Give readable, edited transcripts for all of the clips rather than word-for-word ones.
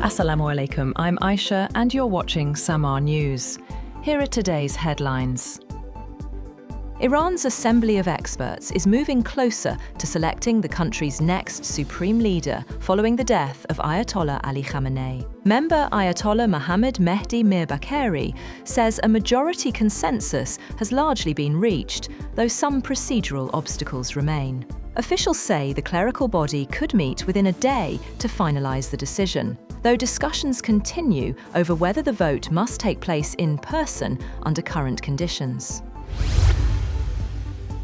Assalamu alaikum, I'm Aisha and you're watching SAMAA News. Here are today's headlines. Iran's Assembly of Experts is moving closer to selecting the country's next supreme leader following the death of Ayatollah Ali Khamenei. Member Ayatollah Mohammad Mehdi Mirbakeri says a majority consensus has largely been reached, though some procedural obstacles remain. Officials say the clerical body could meet within a day to finalise the decision, though discussions continue over whether the vote must take place in person under current conditions.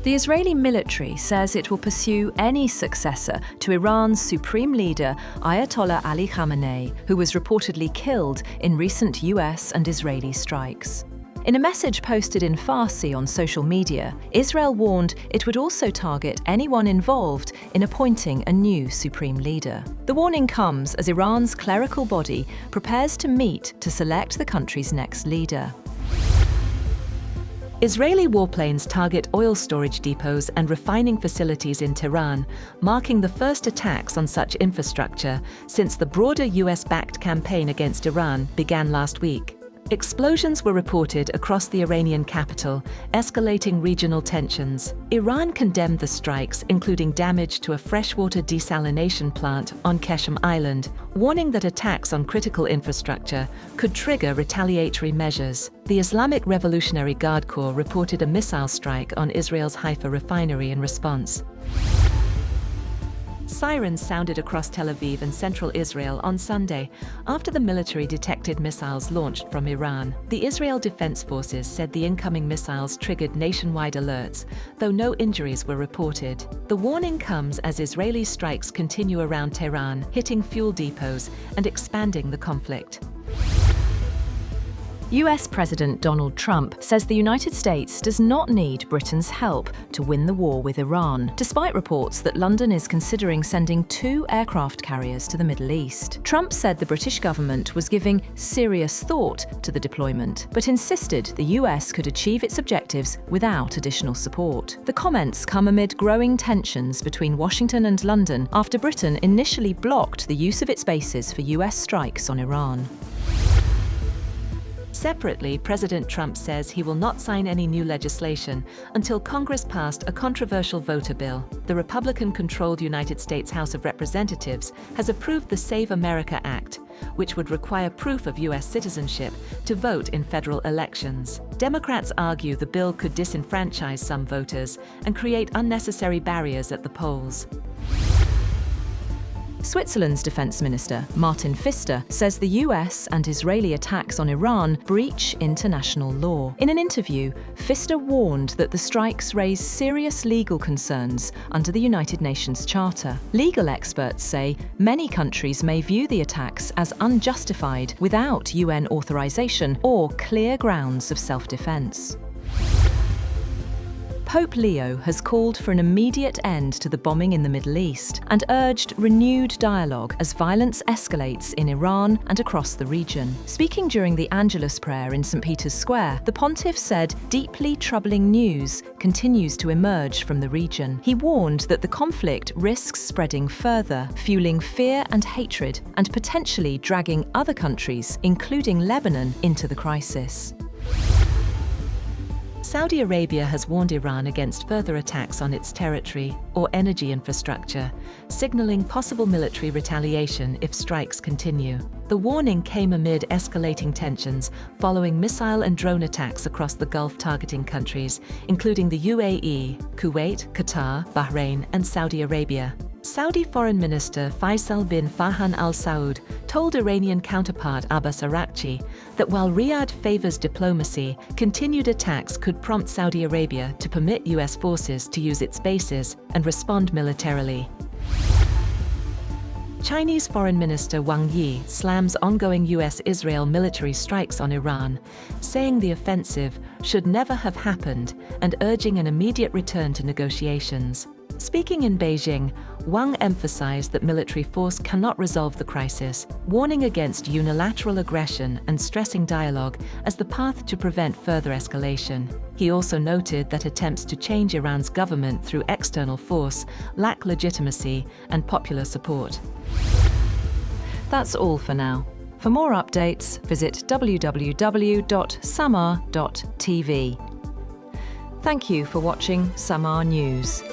The Israeli military says it will pursue any successor to Iran's supreme leader Ayatollah Ali Khamenei, who was reportedly killed in recent US and Israeli strikes. In a message posted in Farsi on social media, Israel warned it would also target anyone involved in appointing a new supreme leader. The warning comes as Iran's clerical body prepares to meet to select the country's next leader. Israeli warplanes target oil storage depots and refining facilities in Tehran, marking the first attacks on such infrastructure since the broader US-backed campaign against Iran began last week. Explosions were reported across the Iranian capital, escalating regional tensions. Iran condemned the strikes, including damage to a freshwater desalination plant on Keshem Island, warning that attacks on critical infrastructure could trigger retaliatory measures. The Islamic Revolutionary Guard Corps reported a missile strike on Israel's Haifa refinery in response. Sirens sounded across Tel Aviv and central Israel on Sunday after the military detected missiles launched from Iran. The Israel Defense Forces said the incoming missiles triggered nationwide alerts, though no injuries were reported. The warning comes as Israeli strikes continue around Tehran, hitting fuel depots and expanding the conflict. US President Donald Trump says the United States does not need Britain's help to win the war with Iran, despite reports that London is considering sending 2 aircraft carriers to the Middle East. Trump said the British government was giving serious thought to the deployment, but insisted the US could achieve its objectives without additional support. The comments come amid growing tensions between Washington and London after Britain initially blocked the use of its bases for US strikes on Iran. Separately, President Trump says he will not sign any new legislation until Congress passed a controversial voter bill. The Republican-controlled United States House of Representatives has approved the Save America Act, which would require proof of U.S. citizenship to vote in federal elections. Democrats argue the bill could disenfranchise some voters and create unnecessary barriers at the polls. Switzerland's Defence Minister, Martin Pfister, says the US and Israeli attacks on Iran breach international law. In an interview, Pfister warned that the strikes raise serious legal concerns under the United Nations Charter. Legal experts say many countries may view the attacks as unjustified without UN authorization or clear grounds of self-defense. Pope Leo has called for an immediate end to the bombing in the Middle East and urged renewed dialogue as violence escalates in Iran and across the region. Speaking during the Angelus prayer in St. Peter's Square, the pontiff said deeply troubling news continues to emerge from the region. He warned that the conflict risks spreading further, fueling fear and hatred, and potentially dragging other countries, including Lebanon, into the crisis. Saudi Arabia has warned Iran against further attacks on its territory or energy infrastructure, signaling possible military retaliation if strikes continue. The warning came amid escalating tensions following missile and drone attacks across the Gulf targeting countries, including the UAE, Kuwait, Qatar, Bahrain, and Saudi Arabia. Saudi Foreign Minister Faisal bin Farhan Al Saud told Iranian counterpart Abbas Araghchi that while Riyadh favors diplomacy, continued attacks could prompt Saudi Arabia to permit US forces to use its bases and respond militarily. Chinese Foreign Minister Wang Yi slams ongoing US-Israel military strikes on Iran, saying the offensive should never have happened and urging an immediate return to negotiations. Speaking in Beijing, Wang emphasized that military force cannot resolve the crisis, warning against unilateral aggression and stressing dialogue as the path to prevent further escalation. He also noted that attempts to change Iran's government through external force lack legitimacy and popular support. That's all for now. For more updates, visit www.samaa.tv. Thank you for watching SAMAA News.